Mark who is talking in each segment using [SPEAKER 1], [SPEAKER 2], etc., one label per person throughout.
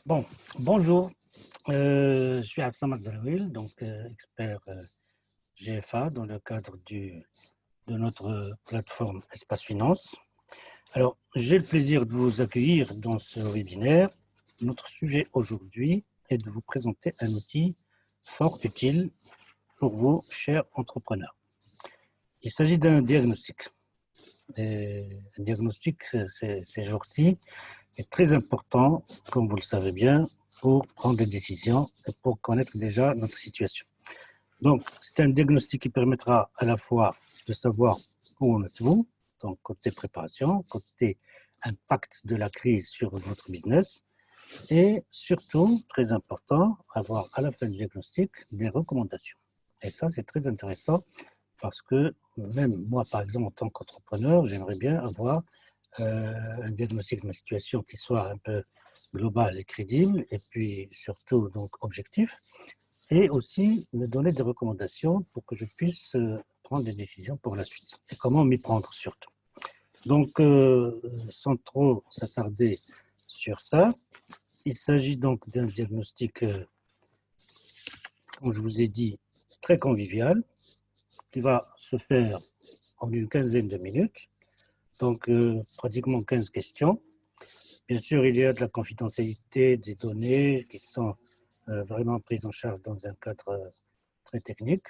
[SPEAKER 1] Bon, bonjour. Je suis Absam Azzalouil, donc expert GFA dans le cadre de notre plateforme Espace Finance. Alors, j'ai le plaisir de vous accueillir dans ce webinaire. Notre sujet aujourd'hui est de vous présenter un outil fort utile pour vous, chers entrepreneurs. Il s'agit d'un diagnostic. Un diagnostic, ces jours-ci, est très important, comme vous le savez bien, pour prendre des décisions et pour connaître déjà notre situation. Donc, c'est un diagnostic qui permettra à la fois de savoir où en êtes-vous, donc côté préparation, côté impact de la crise sur votre business, et surtout, très important, avoir à la fin du diagnostic des recommandations. Et ça, c'est très intéressant parce que même moi, par exemple, en tant qu'entrepreneur, j'aimerais bien avoir un diagnostic de ma situation qui soit un peu global et crédible, et puis surtout donc objectif, et aussi me donner des recommandations pour que je puisse prendre des décisions pour la suite. Et comment m'y prendre surtout. Donc, sans trop s'attarder sur ça, il s'agit donc d'un diagnostic, comme je vous ai dit, très convivial, qui va se faire en une quinzaine de minutes, donc pratiquement 15 questions. Bien sûr, il y a de la confidentialité des données qui sont vraiment prises en charge dans un cadre très technique.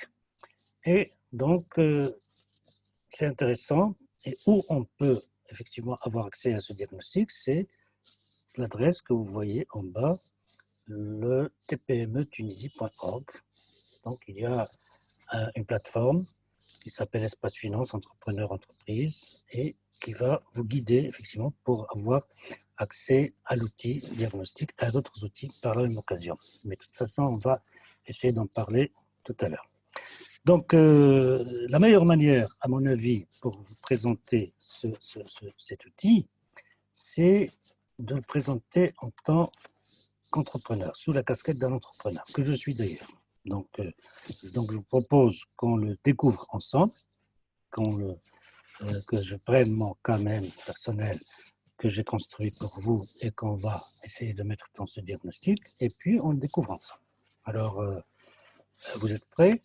[SPEAKER 1] Et donc, c'est intéressant. Et où on peut effectivement avoir accès à ce diagnostic, c'est l'adresse que vous voyez en bas, le tpmetunisie.org. Donc, il y a une plateforme qui s'appelle Espace Finance Entrepreneur Entreprise et qui va vous guider effectivement pour avoir accès à l'outil diagnostic, à d'autres outils par la même occasion. Mais de toute façon, on va essayer d'en parler tout à l'heure. Donc, la meilleure manière, à mon avis, pour vous présenter cet outil, c'est de le présenter en tant qu'entrepreneur, sous la casquette d'un entrepreneur, que je suis d'ailleurs. Donc, je vous propose qu'on le découvre ensemble, que je prenne mon cas même personnel que j'ai construit pour vous et qu'on va essayer de mettre dans ce diagnostic, et puis on le découvre ensemble. Alors, vous êtes prêts?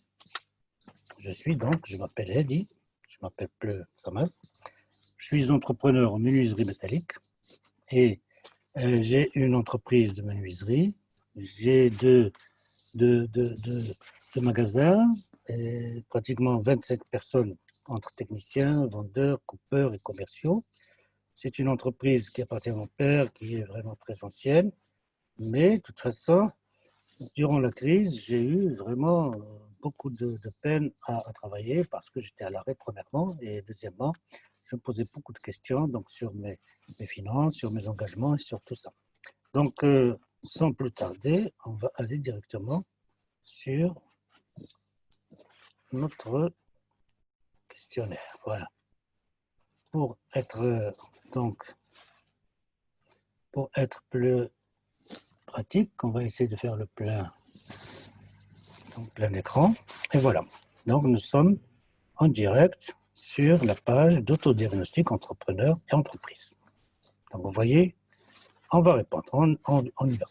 [SPEAKER 1] Je m'appelle Eddy, je m'appelle plus Samuel, je suis entrepreneur en menuiserie métallique et j'ai une entreprise de menuiserie, j'ai deux magasins, et pratiquement 25 personnes entre techniciens, vendeurs, coupeurs et commerciaux. C'est une entreprise qui appartient à mon père, qui est vraiment très ancienne, mais de toute façon, durant la crise, j'ai eu vraiment beaucoup de peine à travailler parce que j'étais à l'arrêt premièrement et deuxièmement, je me posais beaucoup de questions donc sur mes finances, sur mes engagements et sur tout ça. Donc, sans plus tarder, on va aller directement sur notre questionnaire. Voilà. Pour être donc pour être plus pratique, on va essayer de faire le plein, donc plein écran. Et voilà. Donc nous sommes en direct sur la page d'autodiagnostic entrepreneur et entreprise. Donc vous voyez, on va répondre, on y va.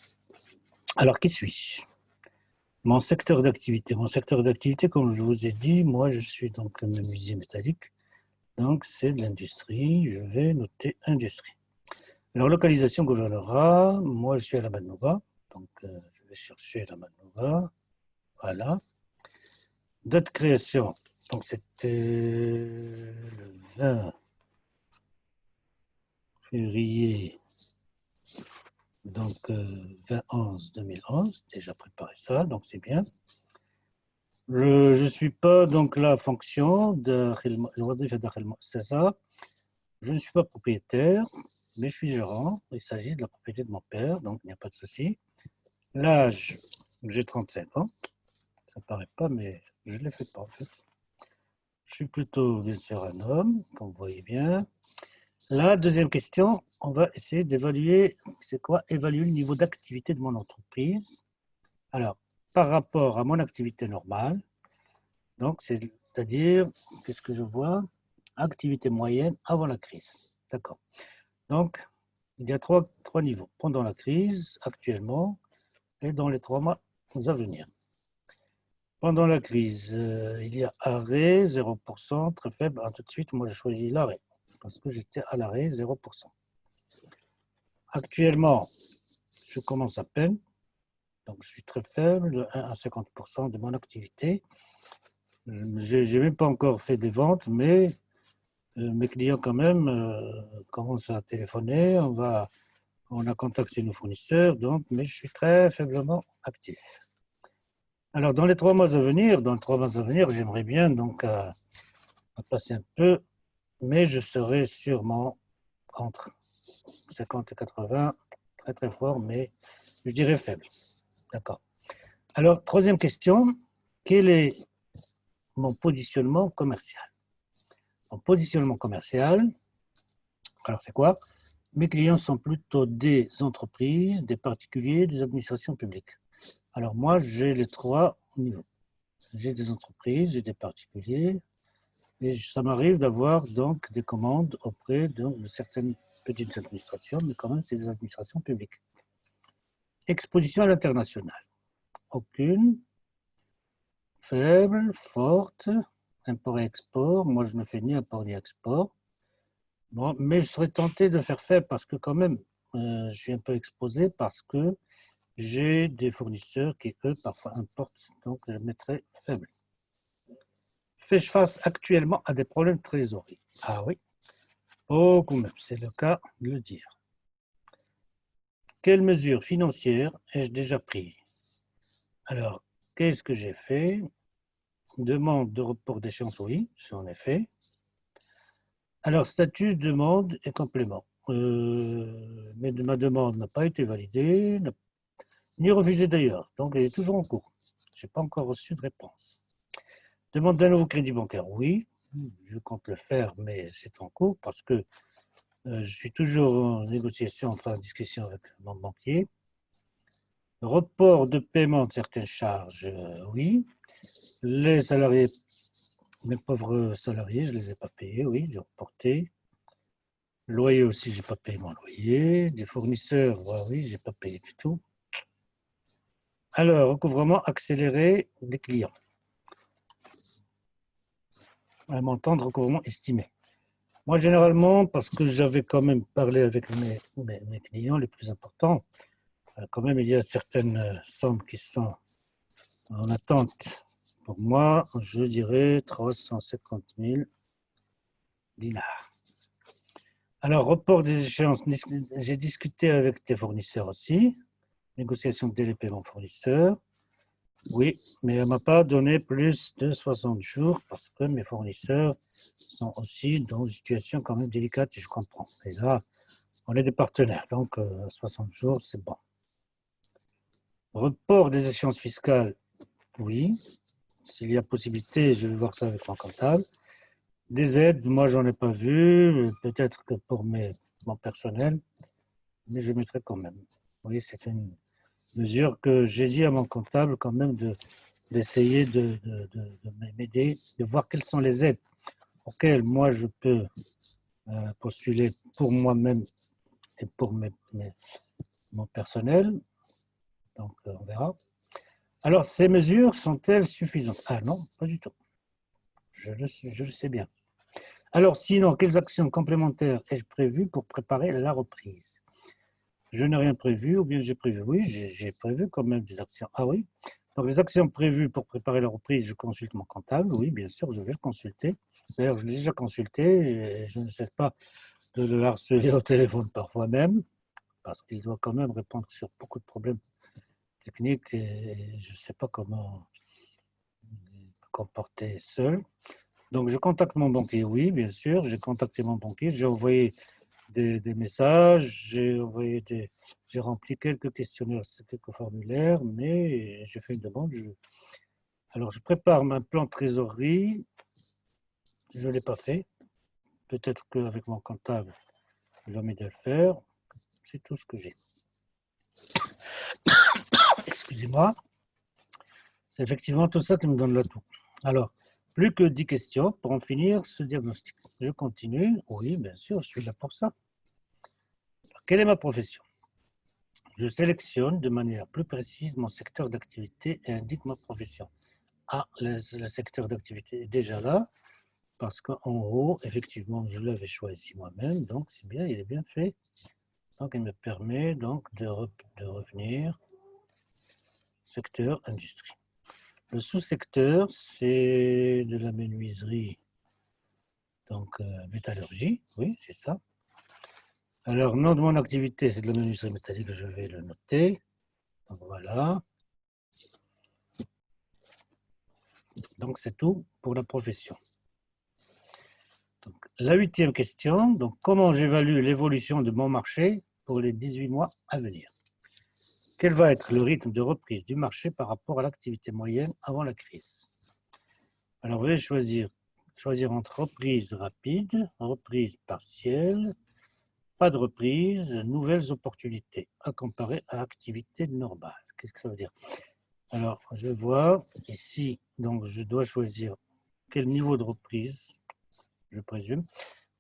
[SPEAKER 1] Alors qui suis-je? Mon secteur d'activité. Mon secteur d'activité, comme je vous ai dit, moi je suis donc menuisier métallique. Donc c'est de l'industrie, je vais noter industrie. Alors localisation Gouverneura, moi je suis à la Manova, donc je vais chercher la Manova, voilà. Date de création, donc c'était le 20 février, donc 2011, déjà préparé ça, donc c'est bien. Je ne suis pas donc la fonction de c'est ça. Je ne suis pas propriétaire, mais je suis gérant. Il s'agit de la propriété de mon père, donc il n'y a pas de souci. L'âge, j'ai 35 ans. Ça ne paraît pas, mais je ne les fais pas en fait. Je suis plutôt, bien sûr, un homme, comme vous voyez bien. La deuxième question, on va essayer d'évaluer, c'est quoi? Évaluer le niveau d'activité de mon entreprise. Alors, par rapport à mon activité normale, donc c'est-à-dire, qu'est-ce que je vois? Activité moyenne avant la crise. D'accord. Donc, Il y a trois niveaux. Pendant la crise, actuellement, et dans les 3 mois à venir. Pendant la crise, il y a arrêt, 0%, très faible. Tout de suite, moi, je choisis l'arrêt, parce que j'étais à l'arrêt, 0%. Actuellement, je commence à peine, donc je suis très faible, de 1 à 50% de mon activité. Je n'ai même pas encore fait des ventes, mais mes clients quand même commencent à téléphoner, on a contacté nos fournisseurs, donc, mais je suis très faiblement actif. Alors, dans les 3 mois à venir, j'aimerais bien donc passer un peu, mais je serai sûrement entre 50 et 80, très très fort, mais je dirais faible. D'accord. Alors, troisième question, quel est mon positionnement commercial? Mon positionnement commercial, alors c'est quoi? Mes clients sont plutôt des entreprises, des particuliers, des administrations publiques. Alors moi, j'ai les 3 niveaux. J'ai des entreprises, j'ai des particuliers, et ça m'arrive d'avoir donc des commandes auprès de certaines petites administrations, mais quand même, c'est des administrations publiques. Exposition à l'international. Aucune. Faible, forte. Import et export. Moi, je ne fais ni import ni export. Bon, mais je serais tenté de faire faible parce que quand même, je suis un peu exposé parce que j'ai des fournisseurs qui, eux, parfois importent. Donc, je mettrai faible. Fais-je face actuellement à des problèmes de trésorerie? Ah oui, beaucoup même, c'est le cas de le dire. Quelles mesures financières ai-je déjà prises? Alors, qu'est-ce que j'ai fait? Demande de report d'échéance, oui, j'en ai fait. Alors, statut, demande et complément. Mais ma demande n'a pas été validée, ni refusée d'ailleurs, donc elle est toujours en cours. Je n'ai pas encore reçu de réponse. Demande d'un nouveau crédit bancaire, oui, je compte le faire, mais c'est en cours parce que je suis toujours en négociation, enfin en discussion avec mon banquier. Report de paiement de certaines charges, oui. Les salariés, mes pauvres salariés, je ne les ai pas payés, oui, j'ai reporté. Loyer aussi, je n'ai pas payé mon loyer. Des fournisseurs, oui, je n'ai pas payé du tout. Alors, recouvrement accéléré des clients. Un montant de recouvrement estimé. Moi, généralement, parce que j'avais quand même parlé avec mes clients les plus importants, quand même, il y a certaines sommes qui sont en attente. Pour moi, je dirais 350 000 dinars. Alors, report des échéances, j'ai discuté avec tes fournisseurs aussi. Négociation de délai paiement fournisseur. Oui, mais elle ne m'a pas donné plus de 60 jours parce que mes fournisseurs sont aussi dans une situation quand même délicate et je comprends. Et là, on est des partenaires, donc 60 jours, c'est bon. Report des échéances fiscales, oui. S'il y a possibilité, je vais voir ça avec mon comptable. Des aides, moi, j'en ai pas vu, peut-être que pour mon personnel, mais je mettrai quand même. Oui, c'est une mesure que j'ai dit à mon comptable quand même d'essayer de m'aider, de voir quelles sont les aides auxquelles moi je peux postuler pour moi-même et pour mon personnel. Donc, on verra. Alors, ces mesures sont-elles suffisantes? Ah non, pas du tout. Je le sais bien. Alors, sinon, quelles actions complémentaires ai-je prévues pour préparer la reprise? Je n'ai rien prévu, ou bien j'ai prévu? Oui, j'ai prévu quand même des actions. Ah oui? Donc, les actions prévues pour préparer la reprise, je consulte mon comptable. Oui, bien sûr, je vais le consulter. D'ailleurs, je l'ai déjà consulté et je ne cesse pas de le harceler au téléphone parfois même, parce qu'il doit quand même répondre sur beaucoup de problèmes techniques et je ne sais pas comment me comporter seul. Donc, je contacte mon banquier, oui, bien sûr, j'ai contacté mon banquier, j'ai envoyé des messages, j'ai rempli quelques questionnaires, quelques formulaires, mais j'ai fait une demande. Alors, je prépare un plan de trésorerie, je ne l'ai pas fait. Peut-être qu'avec mon comptable, il va m'aider à le faire. C'est tout ce que j'ai. Excusez-moi. C'est effectivement tout ça qui me donne le tout. Alors, plus que 10 questions pour en finir ce diagnostic. Je continue. Oui, bien sûr, je suis là pour ça. quelle est ma profession? Je sélectionne de manière plus précise mon secteur d'activité et indique ma profession. Ah, le secteur d'activité est déjà là, parce qu'en haut, effectivement, je l'avais choisi moi-même, donc c'est bien, il est bien fait. Donc, il me permet donc de revenir secteur industrie. Le sous-secteur, c'est de la menuiserie, donc métallurgie, oui, c'est ça. Alors, nom de mon activité, c'est de la menuiserie métallique, je vais le noter. Donc, voilà. Donc, c'est tout pour la profession. Donc, la 8e question, donc, comment j'évalue l'évolution de mon marché pour les 18 mois à venir? Quel va être le rythme de reprise du marché par rapport à l'activité moyenne avant la crise? Alors, vous allez choisir entre reprise rapide, reprise partielle, pas de reprise, nouvelles opportunités à comparer à activité normale. Qu'est-ce que ça veut dire? Alors, je vois ici, donc je dois choisir quel niveau de reprise, je présume.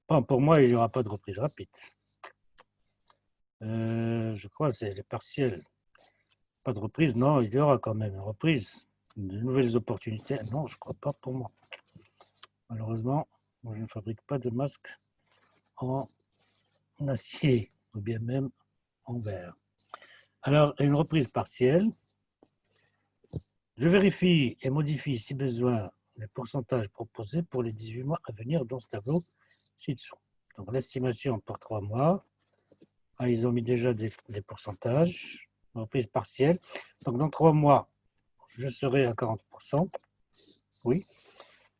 [SPEAKER 1] Bon, pour moi, il n'y aura pas de reprise rapide. Je crois que c'est les partiels. Pas de reprise, non, il y aura quand même une reprise. De nouvelles opportunités, non, je ne crois pas pour moi. Malheureusement, moi, je ne fabrique pas de masque en acier ou bien même en verre. Alors, une reprise partielle. Je vérifie et modifie si besoin les pourcentages proposés pour les 18 mois à venir dans ce tableau ci-dessous. Donc, l'estimation pour 3 mois. Ah, ils ont mis déjà des pourcentages. Reprise partielle. Donc, dans 3 mois, je serai à 40%. Oui.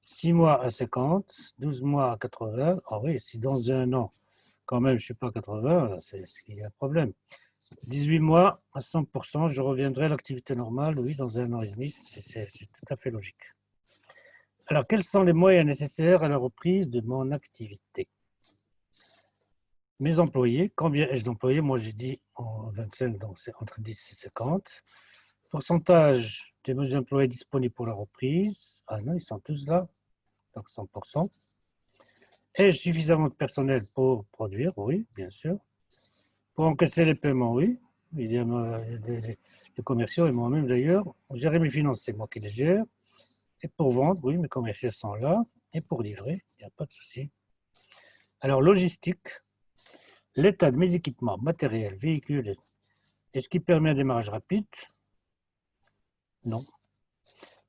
[SPEAKER 1] 6 mois à 50, 12 mois à 80. Ah oui, si dans un an, quand même, je ne suis pas à 80, c'est qu'il y a un problème. 18 mois à 100%, je reviendrai à l'activité normale, oui, dans un an et demi, c'est tout à fait logique. Alors, quels sont les moyens nécessaires à la reprise de mon activité? Mes employés, combien ai-je d'employés? Moi, j'ai dit en 25, donc c'est entre 10 et 50. Pourcentage de mes employés disponibles pour la reprise. Ah non, ils sont tous là, donc 100%. Ai-je suffisamment de personnel pour produire? Oui, bien sûr. Pour encaisser les paiements, oui. Il y a des commerciaux et moi-même d'ailleurs. Gérer mes finances, c'est moi qui les gère. Et pour vendre, oui, mes commerciaux sont là. Et pour livrer, il n'y a pas de souci. Alors, logistique, l'état de mes équipements, matériel, véhicules, est-ce qu'il permet un démarrage rapide? Non.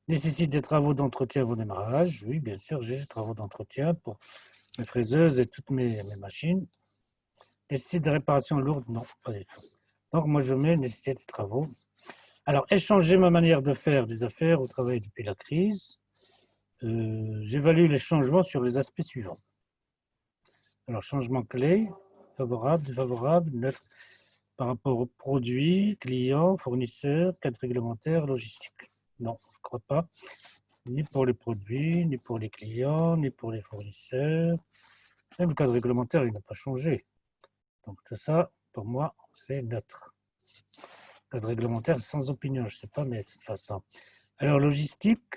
[SPEAKER 1] Nécessite des travaux d'entretien avant démarrage? Oui, bien sûr, j'ai des travaux d'entretien pour mes fraiseuses et toutes mes machines. Nécessite des réparations lourdes? Non, pas du tout. Donc, moi, je mets nécessité des travaux. Alors, échanger ma manière de faire des affaires au travail depuis la crise. J'évalue les changements sur les aspects suivants. Alors, changement clé, favorable, défavorable, neutre, par rapport aux produits, clients, fournisseurs, cadre réglementaire, logistique. Non, je ne crois pas. Ni pour les produits, ni pour les clients, ni pour les fournisseurs. Même le cadre réglementaire, il n'a pas changé. Donc, tout ça, pour moi, c'est neutre. Cadre réglementaire sans opinion, je ne sais pas, mais de toute façon. Alors, logistique,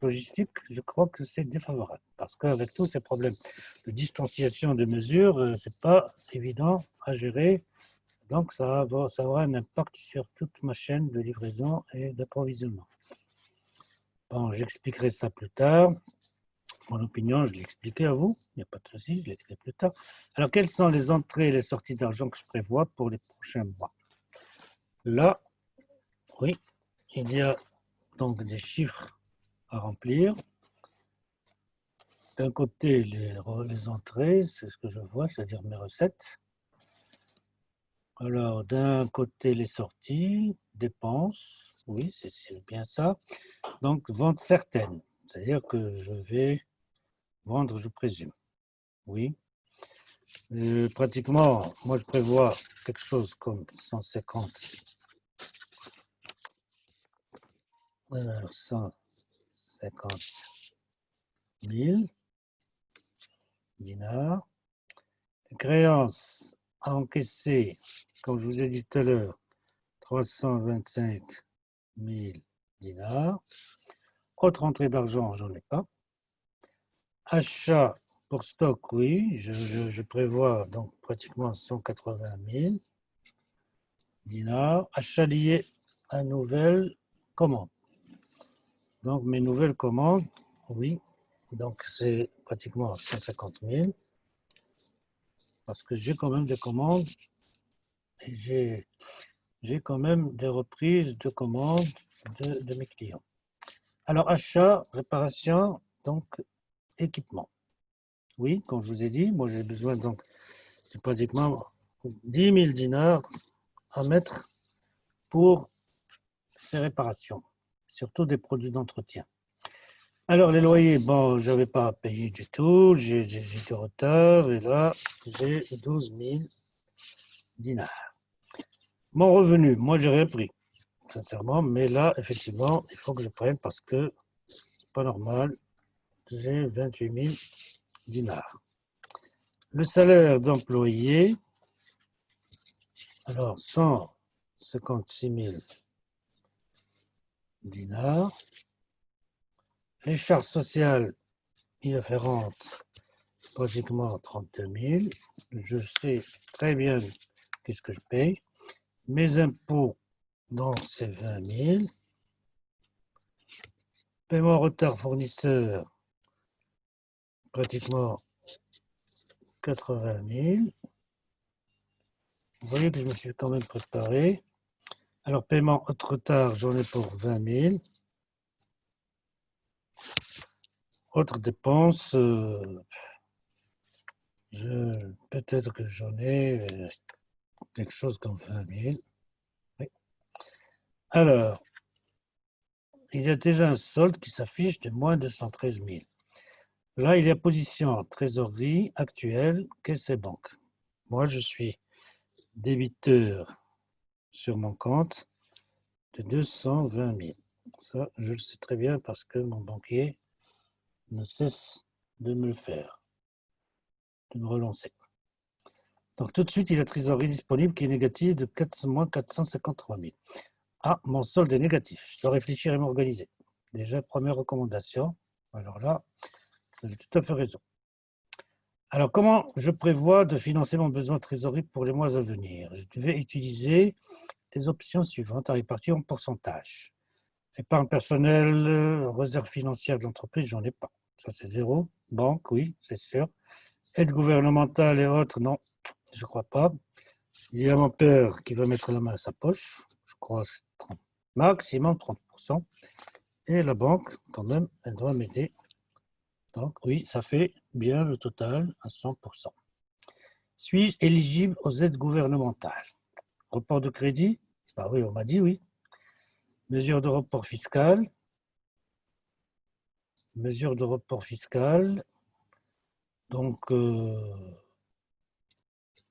[SPEAKER 1] je crois que c'est défavorable parce qu'avec tous ces problèmes de distanciation de mesures, ce n'est pas évident à gérer. Donc, ça aura un impact sur toute ma chaîne de livraison et d'approvisionnement. Bon, j'expliquerai ça plus tard. Mon opinion, je l'ai expliqué à vous. Il n'y a pas de souci, je l'écrirai plus tard. Alors, quelles sont les entrées et les sorties d'argent que je prévois pour les prochains mois? Là, oui, il y a donc des chiffres à remplir. D'un côté, les entrées, c'est ce que je vois, c'est-à-dire mes recettes. Alors, d'un côté, les sorties, dépenses, oui, c'est bien ça. Donc, vente certaine, c'est-à-dire que je vais vendre, je présume. Oui. Pratiquement, moi, je prévois quelque chose comme 150. Alors, 150 000 dinars. Créances à encaisser, comme je vous ai dit tout à l'heure, 325 000 dinars. Autre entrée d'argent, j'en ai pas. Achat Pour stock, oui, je prévois donc pratiquement 180 000 dinars. Achat lié à nouvelles commandes. Donc mes nouvelles commandes, oui, donc c'est pratiquement 150 000 parce que j'ai quand même des commandes et j'ai quand même des reprises de commandes de mes clients. Alors achat, réparation, donc équipement. Oui, comme je vous ai dit, moi j'ai besoin donc de pratiquement 10 000 dinars à mettre pour ces réparations, surtout des produits d'entretien. Alors les loyers, bon, je n'avais pas à payer du tout, j'ai du retard et là j'ai 12 000 dinars. Mon revenu, moi j'ai rien pris, sincèrement, mais là effectivement il faut que je prenne parce que c'est pas normal, j'ai 28 000 dinars. Le salaire d'employé, alors 156 000 dinars. Les charges sociales y afférentes, pratiquement 32 000. Je sais très bien qu'est-ce que je paye. Mes impôts, donc c'est 20 000. Paiement retard fournisseur, pratiquement 80 000. Vous voyez que je me suis quand même préparé. Alors, paiement retard, j'en ai pour 20 000. Autres dépenses, peut-être que j'en ai quelque chose comme 20 000. Oui. Alors, il y a déjà un solde qui s'affiche de moins de 113 000. Là, il y a position trésorerie actuelle, caisse et banque. Moi, je suis débiteur sur mon compte de 220 000. Ça, je le sais très bien parce que mon banquier ne cesse de me le faire, de me relancer. Donc, tout de suite, il y a la trésorerie disponible qui est négative de moins 453 000. Ah, mon solde est négatif. Je dois réfléchir et m'organiser. Déjà, première recommandation. Alors là, vous avez tout à fait raison. Alors, comment je prévois de financer mon besoin de trésorerie pour les mois à venir? Je vais utiliser les options suivantes à répartir en pourcentage. Épargne personnelle, réserve financière de l'entreprise, j'en ai pas. Ça, c'est zéro. Banque, oui, c'est sûr. Aide gouvernementale et autres, non, je crois pas. Il y a mon père qui va mettre la main à sa poche. Je crois que c'est 30, maximum 30%. Et la banque, quand même, elle doit m'aider. Donc, oui, ça fait bien le total à 100%. Suis-je éligible aux aides gouvernementales? Report de crédit? Bah oui, on m'a dit oui. Mesure de report fiscal? Mesure de report fiscal. Donc,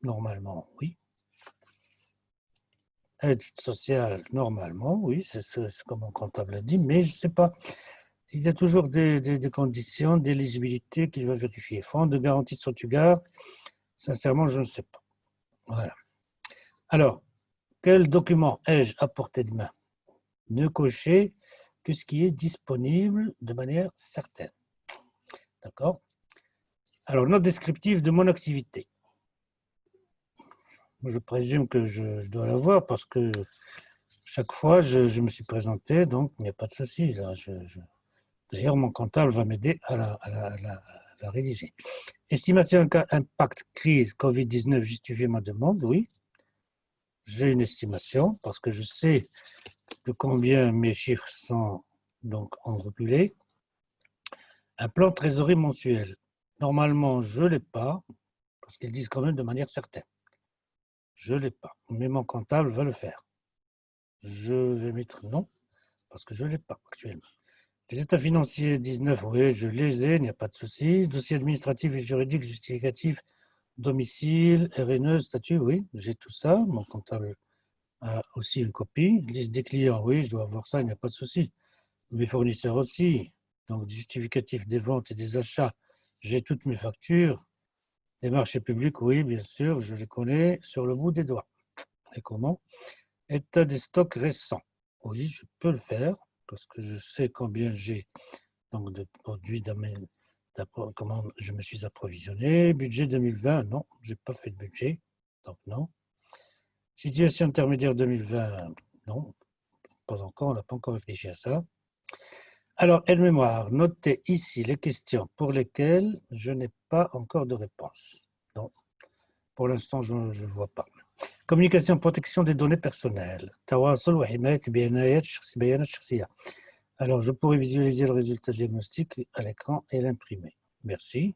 [SPEAKER 1] normalement, oui. Aide sociale, normalement, oui, c'est comme mon comptable a dit, mais je ne sais pas. Il y a toujours des conditions d'éligibilité qu'il va vérifier. Fonds de garantie sur Tugar, sincèrement, je ne sais pas. Voilà. Alors, quel document ai-je à portée de main? Ne cocher que ce qui est disponible de manière certaine. D'accord? Alors, note descriptive de mon activité. Je présume que je dois l'avoir parce que chaque fois, je me suis présenté, donc il n'y a pas de souci. D'ailleurs, mon comptable va m'aider à la rédiger. Estimation impact crise Covid-19 justifier ma demande, oui. J'ai une estimation parce que je sais de combien mes chiffres sont donc en reculé. Un plan de trésorerie mensuel. Normalement, je ne l'ai pas parce qu'ils disent quand même de manière certaine. Je ne l'ai pas, mais mon comptable va le faire. Je vais mettre non parce que je ne l'ai pas actuellement. Les états financiers 19, oui, je les ai, il n'y a pas de souci. Dossier administratif et juridique justificatif, domicile, RNE, statut, oui, j'ai tout ça. Mon comptable a aussi une copie. Liste des clients, oui, je dois avoir ça, il n'y a pas de souci. Mes fournisseurs aussi. Donc, justificatif des ventes et des achats, j'ai toutes mes factures. Les marchés publics, oui, bien sûr, je les connais sur le bout des doigts. Et comment? État des stocks récents. Oui, je peux le faire parce que je sais combien j'ai donc de produits comment je me suis approvisionné. Budget 2020, non, je n'ai pas fait de budget, donc non. Situation intermédiaire 2020, non, pas encore, on n'a pas encore réfléchi à ça. Alors, aide-mémoire, notez ici les questions pour lesquelles je n'ai pas encore de réponse. Non, pour l'instant, je ne vois pas. Communication, protection des données personnelles. Alors, je pourrais visualiser le résultat diagnostique à l'écran et l'imprimer. Merci.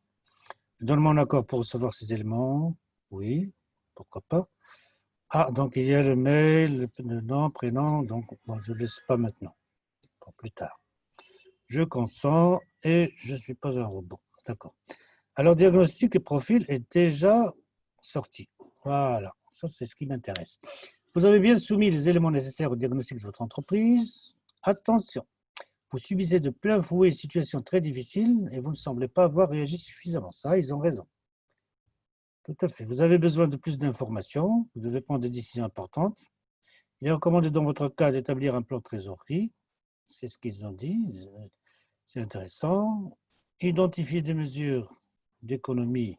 [SPEAKER 1] Je donne mon accord pour recevoir ces éléments. Oui, pourquoi pas. Ah, donc il y a le mail, le nom, prénom, donc bon, je ne laisse pas maintenant, pour plus tard. Je consens et je ne suis pas un robot. D'accord. Alors, diagnostic et profil est déjà sorti. Voilà, ça c'est ce qui m'intéresse. Vous avez bien soumis les éléments nécessaires au diagnostic de votre entreprise. Attention, vous subissez de plein fouet une situation très difficile et vous ne semblez pas avoir réagi suffisamment. Ça, ils ont raison. Tout à fait. Vous avez besoin de plus d'informations. Vous devez prendre des décisions importantes. Il est recommandé dans votre cas d'établir un plan de trésorerie. C'est ce qu'ils ont dit. C'est intéressant. Identifier des mesures d'économie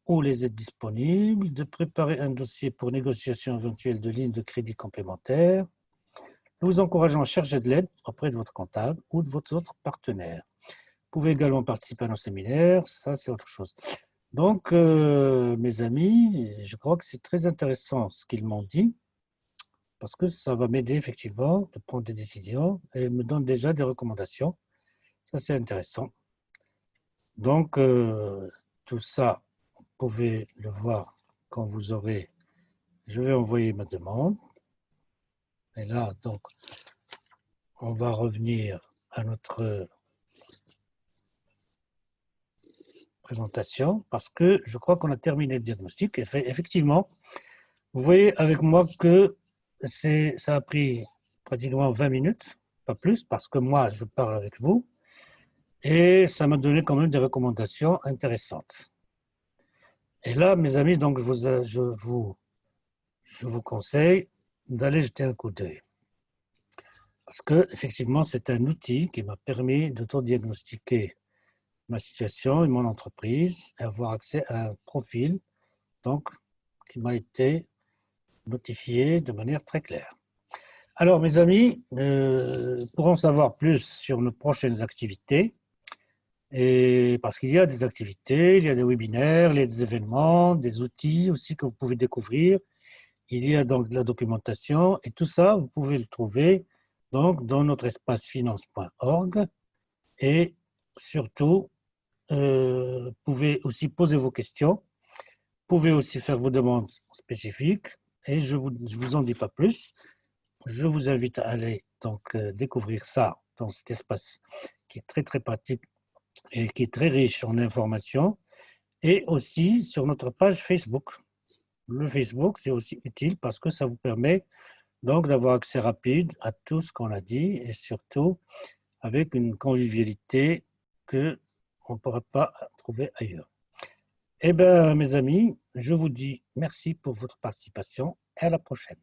[SPEAKER 1] ou les aides disponibles, de préparer un dossier pour négociation éventuelle de lignes de crédit complémentaires. Nous vous encourageons à chercher de l'aide auprès de votre comptable ou de votre autre partenaire. Vous pouvez également participer à nos séminaires, ça c'est autre chose. Donc, mes amis, je crois que c'est très intéressant ce qu'ils m'ont dit, parce que ça va m'aider effectivement de prendre des décisions et me donne déjà des recommandations. Ça c'est intéressant. Donc, tout ça, vous pouvez le voir quand vous aurez. Je vais envoyer ma demande. Et là, donc, on va revenir à notre présentation parce que je crois qu'on a terminé le diagnostic. Effectivement, vous voyez avec moi que ça a pris pratiquement 20 minutes, pas plus, parce que moi, je parle avec vous et ça m'a donné quand même des recommandations intéressantes. Et là, mes amis, donc je vous conseille d'aller jeter un coup d'œil. Parce que, effectivement, c'est un outil qui m'a permis d'autodiagnostiquer ma situation et mon entreprise et avoir accès à un profil donc, qui m'a été notifié de manière très claire. Alors, mes amis, pour en savoir plus sur nos prochaines activités, et parce qu'il y a des activités, il y a des webinaires, il y a des événements, des outils aussi que vous pouvez découvrir. Il y a donc de la documentation et tout ça, vous pouvez le trouver donc dans notre espace finance.org et surtout, vous pouvez aussi poser vos questions, vous pouvez aussi faire vos demandes spécifiques et je vous en dis pas plus. Je vous invite à aller donc découvrir ça dans cet espace qui est très très pratique et qui est très riche en informations et aussi sur notre page Facebook. Le Facebook, c'est aussi utile parce que ça vous permet donc d'avoir accès rapide à tout ce qu'on a dit et surtout avec une convivialité qu'on ne pourra pas trouver ailleurs. Eh bien, mes amis, je vous dis merci pour votre participation et à la prochaine.